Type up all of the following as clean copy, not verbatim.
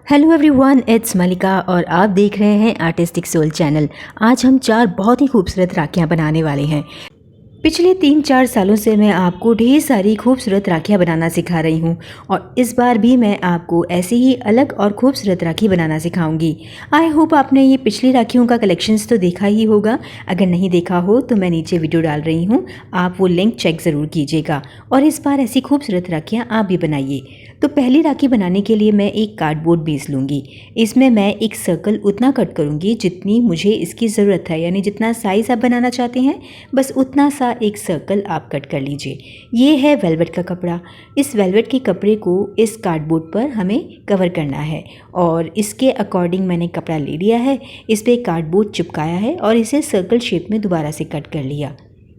Hello everyone, it's मलिका और आप देख रहे हैं आर्टिस्टिक सोल चैनल। आज हम 4 बहुत ही खूबसूरत राखियाँ बनाने वाले हैं। पिछले 3-4 सालों से मैं आपको ढेर सारी खूबसूरत राखियाँ बनाना सिखा रही हूँ और इस बार भी मैं आपको ऐसी ही अलग और खूबसूरत राखी बनाना सिखाऊंगी। आई होप आपने ये पिछली राखियों का कलेक्शंस तो देखा ही होगा। अगर नहीं देखा हो तो मैं नीचे वीडियो डाल रही हूँ, आप वो लिंक चेक ज़रूर कीजिएगा और इस बार ऐसी खूबसूरत राखियाँ आप भी बनाइए। तो पहली राखी बनाने के लिए मैं एक कार्डबोर्ड बेस लूँगी। इसमें मैं एक सर्कल उतना कट करूँगी जितनी मुझे इसकी ज़रूरत है, यानी जितना साइज़ आप बनाना चाहते हैं बस उतना सा एक सर्कल आप कट कर लीजिए। ये है वेलवेट का कपड़ा। इस वेलवेट के कपड़े को इस कार्डबोर्ड पर हमें कवर करना है और इसके अकॉर्डिंग मैंने कपड़ा ले लिया है, इस पर कार्डबोर्ड चिपकाया है और इसे सर्कल शेप में दोबारा से कट कर लिया।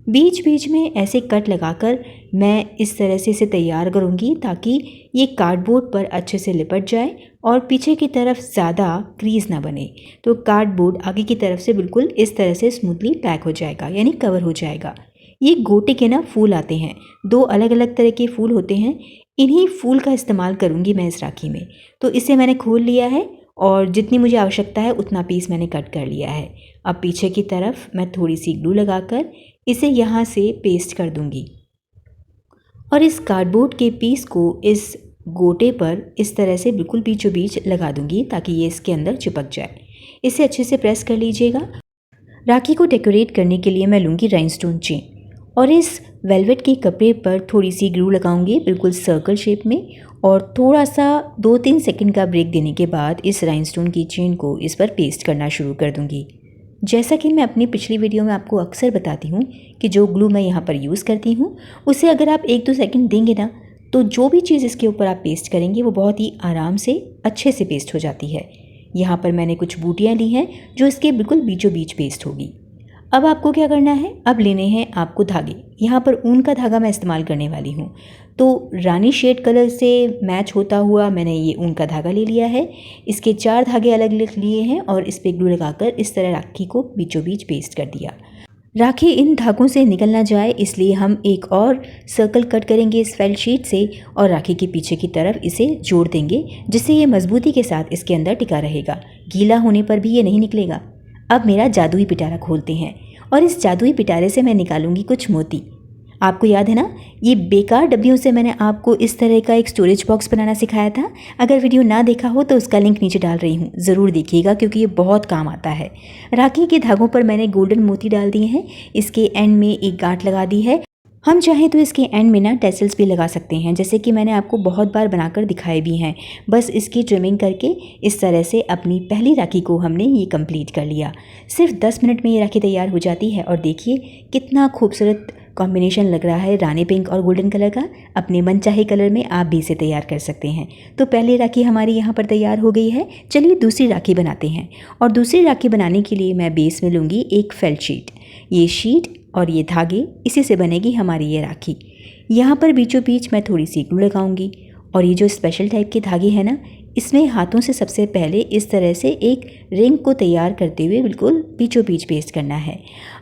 बीच बीच में ऐसे कट लगाकर मैं इस तरह से इसे तैयार करूँगी ताकि ये कार्डबोर्ड पर अच्छे से लिपट जाए और पीछे की तरफ ज़्यादा क्रीज ना बने। तो कार्डबोर्ड आगे की तरफ से बिल्कुल इस तरह से स्मूथली पैक हो जाएगा, यानी कवर हो जाएगा। ये गोटे के ना फूल आते हैं, 2 अलग अलग तरह के फूल होते हैं। इन्हीं फूल का इस्तेमाल करूँगी मैं इस राखी में। तो इसे मैंने खोल लिया है और जितनी मुझे आवश्यकता है उतना पीस मैंने कट कर लिया है। अब पीछे की तरफ मैं थोड़ी सी ग्लू लगाकर इसे यहाँ से पेस्ट कर दूँगी और इस कार्डबोर्ड के पीस को इस गोटे पर इस तरह से बिल्कुल बीचों बीच लगा दूँगी ताकि ये इसके अंदर चिपक जाए। इसे अच्छे से प्रेस कर लीजिएगा। राखी को डेकोरेट करने के लिए मैं लूँगी राइनस्टोन चेन और इस वेलवेट के कपड़े पर थोड़ी सी ग्लू लगाऊंगी बिल्कुल सर्कल शेप में और थोड़ा सा 2-3 सेकंड का ब्रेक देने के बाद इस राइनस्टोन की चेन को इस पर पेस्ट करना शुरू कर दूंगी। जैसा कि मैं अपनी पिछली वीडियो में आपको अक्सर बताती हूँ कि जो ग्लू मैं यहाँ पर यूज़ करती हूँ उसे अगर आप 1-2 सेकंड देंगे ना तो जो भी चीज़ इसके ऊपर आप पेस्ट करेंगे वो बहुत ही आराम से अच्छे से पेस्ट हो जाती है। यहाँ पर मैंने कुछ बूटियाँ ली हैं जो इसके बिल्कुल बीचों बीच पेस्ट होगी। अब आपको क्या करना है, अब लेने हैं आपको धागे। यहाँ पर ऊन का धागा मैं इस्तेमाल करने वाली हूँ, तो रानी शेड कलर से मैच होता हुआ मैंने ये ऊन का धागा ले लिया है। इसके 4 धागे अलग अलग लिए हैं और इस पर ग्लू लगाकर इस तरह राखी को बीचों बीच पेस्ट कर दिया। राखी इन धागों से निकल ना जाए इसलिए हम एक और सर्कल कट करेंगे इस फेल्ट शीट से और राखी के पीछे की तरफ इसे जोड़ देंगे जिससे ये मजबूती के साथ इसके अंदर टिका रहेगा, गीला होने पर भी ये नहीं निकलेगा। अब मेरा जादुई पिटारा खोलते हैं और इस जादुई पिटारे से मैं निकालूंगी कुछ मोती। आपको याद है ना, ये बेकार डब्बियों से मैंने आपको इस तरह का एक स्टोरेज बॉक्स बनाना सिखाया था। अगर वीडियो ना देखा हो तो उसका लिंक नीचे डाल रही हूँ, ज़रूर देखिएगा क्योंकि ये बहुत काम आता है। राखी के धागों पर मैंने गोल्डन मोती डाल दिए हैं, इसके एंड में एक गांठ लगा दी है। हम चाहें तो इसके एंड में ना टेसल्स भी लगा सकते हैं, जैसे कि मैंने आपको बहुत बार बनाकर दिखाए भी हैं। बस इसकी ट्रिमिंग करके इस तरह से अपनी पहली राखी को हमने ये कंप्लीट कर लिया। सिर्फ 10 मिनट में ये राखी तैयार हो जाती है और देखिए कितना खूबसूरत कॉम्बिनेशन लग रहा है रानी पिंक और गोल्डन कलर का। अपने मनचाहे कलर में आप भी इसे तैयार कर सकते हैं। तो पहली राखी हमारी यहाँ पर तैयार हो गई है। चलिए दूसरी राखी बनाते हैं और दूसरी राखी बनाने के लिए मैं बेस में लूँगी एक फेल्ट शीट। ये शीट और ये धागे, इसी से बनेगी हमारी ये राखी। यहाँ पर बीचों बीच मैं थोड़ी सी ग्लू लगाऊंगी और ये जो स्पेशल टाइप के धागे हैं ना, इसमें हाथों से सबसे पहले इस तरह से एक रिंग को तैयार करते हुए बिल्कुल बीचों बीच पेस्ट करना है।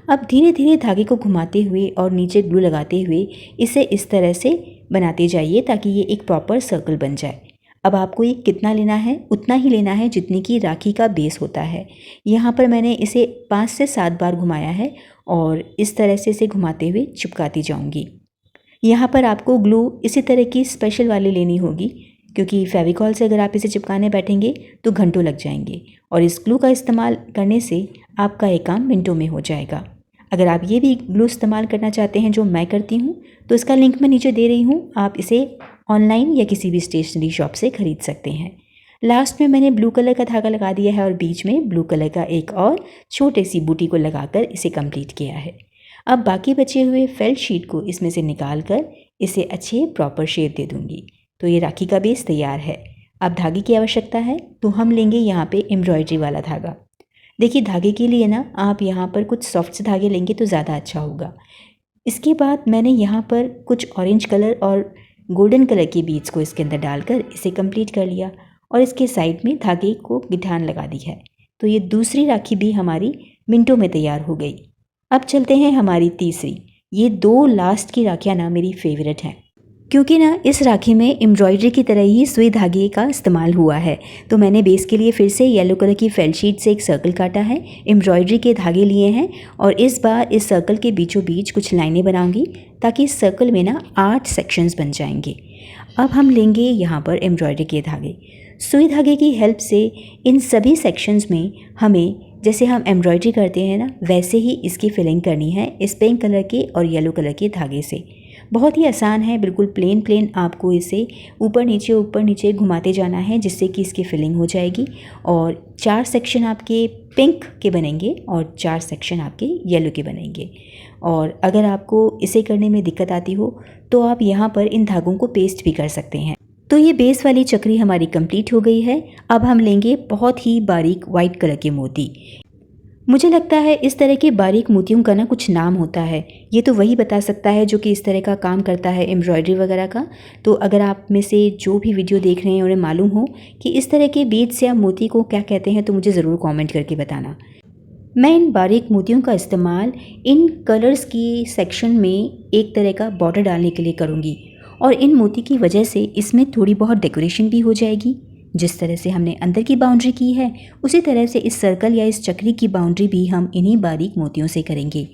अब धीरे धीरे धागे को घुमाते हुए और नीचे ग्लू लगाते हुए इसे इस तरह से बनाते जाइए ताकि ये एक प्रॉपर सर्कल बन जाए। अब आपको ये कितना लेना है, उतना ही लेना है जितनी की राखी का बेस होता है। यहाँ पर मैंने इसे 5 से 7 बार घुमाया है और इस तरह से इसे घुमाते हुए चिपकाती जाऊँगी। यहाँ पर आपको ग्लू इसी तरह की स्पेशल वाली लेनी होगी क्योंकि फेविकॉल से अगर आप इसे चिपकाने बैठेंगे तो घंटों लग जाएंगे और इस ग्लू का इस्तेमाल करने से आपका ये काम मिनटों में हो जाएगा। अगर आप ये भी ग्लू इस्तेमाल करना चाहते हैं जो मैं करती हूँ तो इसका लिंक मैं नीचे दे रही हूँ, आप इसे ऑनलाइन या किसी भी स्टेशनरी शॉप से खरीद सकते हैं। लास्ट में मैंने ब्लू कलर का धागा लगा दिया है और बीच में ब्लू कलर का एक और छोटी सी बूटी को लगाकर इसे कंप्लीट किया है। अब बाकी बचे हुए फेल्ट शीट को इसमें से निकाल कर इसे अच्छे प्रॉपर शेप दे दूँगी। तो ये राखी का बेस तैयार है। अब धागे की आवश्यकता है तो हम लेंगे यहाँ पे एम्ब्रॉयडरी वाला धागा। देखिए धागे के लिए ना आप यहाँ पर कुछ सॉफ्ट से धागे लेंगे तो ज़्यादा अच्छा होगा। इसके बाद मैंने यहाँ पर कुछ ऑरेंज कलर और गोल्डन कलर के बीड्स को इसके अंदर डालकर इसे कंप्लीट कर लिया और इसके साइड में धागे को गिठान लगा दी है। तो ये दूसरी राखी भी हमारी मिनटों में तैयार हो गई। अब चलते हैं हमारी तीसरी। ये 2 लास्ट की राखियाँ ना मेरी फेवरेट हैं क्योंकि ना इस राखी में एम्ब्रॉयडरी की तरह ही सुई धागे का इस्तेमाल हुआ है। तो मैंने बेस के लिए फिर से येलो कलर की फेल्ट शीट से एक सर्कल काटा है, एम्ब्रॉयडरी के धागे लिए हैं और इस बार इस सर्कल के बीचों बीच कुछ लाइनें बनाऊंगी ताकि इस सर्कल में ना 8 सेक्शंस बन जाएंगे। अब हम लेंगे यहाँ पर एम्ब्रॉयडरी के धागे। सुई धागे की हेल्प से इन सभी सेक्शंस में हमें जैसे हम एम्ब्रॉयडरी करते हैं ना वैसे ही इसकी फिलिंग करनी है इस पिंक कलर के और येलो कलर के धागे से। बहुत ही आसान है, बिल्कुल प्लेन आपको इसे ऊपर नीचे घुमाते जाना है जिससे कि इसकी फिलिंग हो जाएगी। और 4 सेक्शन आपके पिंक के बनेंगे और 4 सेक्शन आपके येलो के बनेंगे। और अगर आपको इसे करने में दिक्कत आती हो तो आप यहाँ पर इन धागों को पेस्ट भी कर सकते हैं। तो ये बेस वाली चक्री हमारी कंप्लीट हो गई है। अब हम लेंगे बहुत ही बारीक वाइट कलर के मोती। मुझे लगता है इस तरह के बारीक मोतियों का ना कुछ नाम होता है, ये तो वही बता सकता है जो कि इस तरह का काम करता है एम्ब्रॉयडरी वगैरह का। तो अगर आप में से जो भी वीडियो देख रहे हैं उन्हें मालूम हो कि इस तरह के बीड्स या मोती को क्या कहते हैं तो मुझे ज़रूर कमेंट करके बताना। मैं इन बारीक मोतियों का इस्तेमाल इन कलर्स की सेक्शन में एक तरह का बॉर्डर डालने के लिए करूँगी और इन मोती की वजह से इसमें थोड़ी बहुत डेकोरेशन भी हो जाएगी। जिस तरह से हमने अंदर की बाउंड्री की है उसी तरह से इस सर्कल या इस चक्री की बाउंड्री भी हम इन्हीं बारीक मोतियों से करेंगे।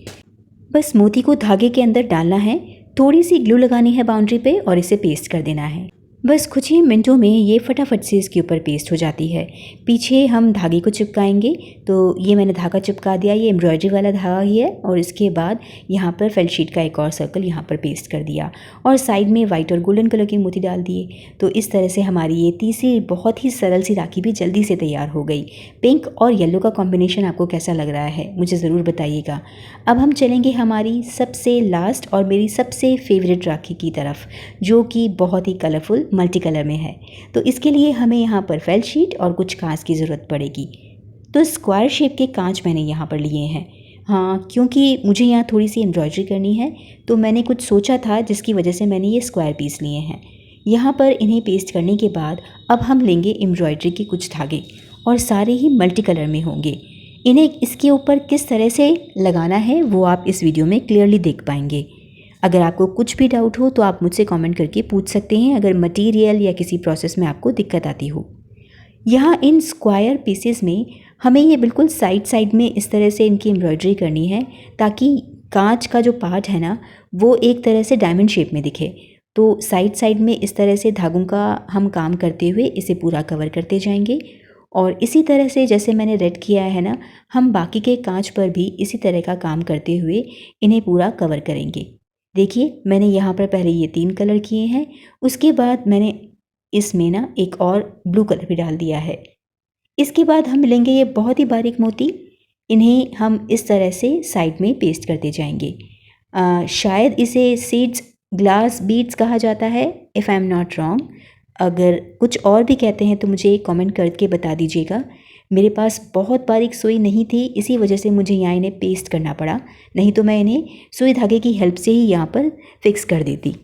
बस मोती को धागे के अंदर डालना है, थोड़ी सी ग्लू लगानी है बाउंड्री पे और इसे पेस्ट कर देना है। बस कुछ ही मिनटों में ये फटाफट से इसके ऊपर पेस्ट हो जाती है। पीछे हम धागे को चिपकाएंगे, तो ये मैंने धागा चिपका दिया, ये एम्ब्रॉयडरी वाला धागा ही है। और इसके बाद यहाँ पर फेल्ट शीट का एक और सर्कल यहाँ पर पेस्ट कर दिया और साइड में वाइट और गोल्डन कलर के मोती डाल दिए। तो इस तरह से हमारी ये तीसरी बहुत ही सरल सी राखी भी जल्दी से तैयार हो गई। पिंक और येलो का कॉम्बिनेशन आपको कैसा लग रहा है मुझे ज़रूर बताइएगा। अब हम चलेंगे हमारी सबसे लास्ट और मेरी सबसे फेवरेट राखी की तरफ, जो कि बहुत ही कलरफुल मल्टी कलर में है। तो इसके लिए हमें यहाँ पर फेल्ट शीट और कुछ कांच की ज़रूरत पड़ेगी। तो स्क्वायर शेप के कांच मैंने यहाँ पर लिए हैं। हाँ, क्योंकि मुझे यहाँ थोड़ी सी एम्ब्रॉयडरी करनी है तो मैंने कुछ सोचा था जिसकी वजह से मैंने ये स्क्वायर पीस लिए हैं। यहाँ पर इन्हें पेस्ट करने के बाद अब हम लेंगे एम्ब्रॉयडरी के कुछ धागे और सारे ही मल्टी कलर में होंगे। इन्हें इसके ऊपर किस तरह से लगाना है वो आप इस वीडियो में क्लियरली देख पाएंगे। अगर आपको कुछ भी डाउट हो तो आप मुझसे कमेंट करके पूछ सकते हैं अगर मटेरियल या किसी प्रोसेस में आपको दिक्कत आती हो। यहाँ इन स्क्वायर पीसेस में हमें ये बिल्कुल साइड में इस तरह से इनकी एम्ब्रॉयडरी करनी है ताकि कांच का जो पार्ट है ना वो एक तरह से डायमंड शेप में दिखे। तो साइड में इस तरह से धागों का हम काम करते हुए इसे पूरा कवर करते जाएंगे। और इसी तरह से जैसे मैंने रेड किया है ना, हम बाकी के कांच पर भी इसी तरह का काम करते हुए इन्हें पूरा कवर करेंगे। देखिए मैंने यहाँ पर पहले ये 3 कलर किए हैं, उसके बाद मैंने इसमें ना एक और ब्लू कलर भी डाल दिया है। इसके बाद हम लेंगे ये बहुत ही बारीक मोती, इन्हें हम इस तरह से साइड में पेस्ट करते जाएंगे। शायद इसे सीड्स ग्लास बीड्स कहा जाता है, if I am not wrong. अगर कुछ और भी कहते हैं तो मुझे कमेंट करके बता दीजिएगा। मेरे पास बहुत बारीक सुई नहीं थी, इसी वजह से मुझे यहाँ इन्हें पेस्ट करना पड़ा, नहीं तो मैं इन्हें सुई धागे की हेल्प से ही यहाँ पर फिक्स कर देती।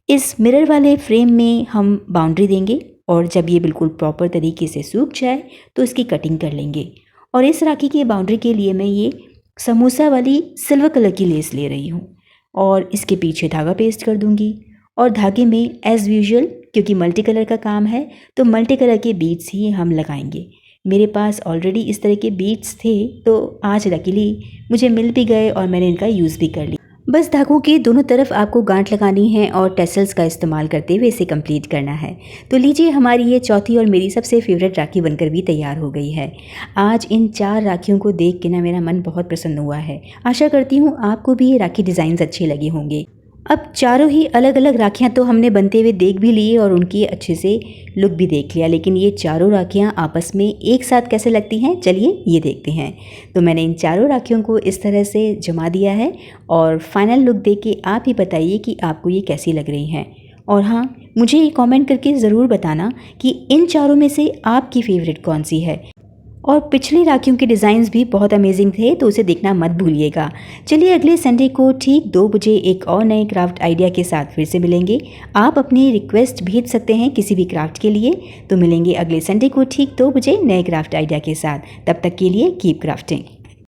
इस मिरर वाले फ्रेम में हम बाउंड्री देंगे और जब ये बिल्कुल प्रॉपर तरीके से सूख जाए तो इसकी कटिंग कर लेंगे। और इस राखी की बाउंड्री के लिए मैं ये समोसा वाली सिल्वर कलर की लेस ले रही हूँ और इसके पीछे धागा पेस्ट कर दूँगी। और धागे में एज़ यूजुअल क्योंकि मल्टी कलर का काम है तो मल्टी कलर के बीड्स ही हम लगाएंगे। मेरे पास ऑलरेडी इस तरह के बीड्स थे तो आज लकीली मुझे मिल भी गए और मैंने इनका यूज़ भी कर लिया। बस धागों के दोनों तरफ आपको गांठ लगानी है और टेसल्स का इस्तेमाल करते हुए इसे कंप्लीट करना है। तो लीजिए हमारी ये चौथी और मेरी सबसे फेवरेट राखी बनकर भी तैयार हो गई है। आज इन 4 राखियों को देख के ना मेरा मन बहुत प्रसन्न हुआ है। आशा करती हूँ आपको भी ये राखी डिज़ाइंस अच्छे लगे होंगे। अब चारों ही अलग अलग राखियाँ तो हमने बनते हुए देख भी लिए और उनकी अच्छे से लुक भी देख लिया, लेकिन ये चारों राखियाँ आपस में एक साथ कैसे लगती हैं चलिए ये देखते हैं। तो मैंने इन चारों राखियों को इस तरह से जमा दिया है और फाइनल लुक देख के आप ही बताइए कि आपको ये कैसी लग रही हैं। और हाँ, मुझे ये कमेंट करके ज़रूर बताना कि इन चारों में से आपकी फेवरेट कौन सी है। और पिछली राखियों के डिज़ाइंस भी बहुत अमेजिंग थे तो उसे देखना मत भूलिएगा। चलिए अगले संडे को ठीक 2 बजे एक और नए क्राफ्ट आइडिया के साथ फिर से मिलेंगे। आप अपनी रिक्वेस्ट भेज सकते हैं किसी भी क्राफ्ट के लिए। तो मिलेंगे अगले संडे को ठीक 2 बजे नए क्राफ्ट आइडिया के साथ। तब तक के लिए कीप क्राफ्टिंग।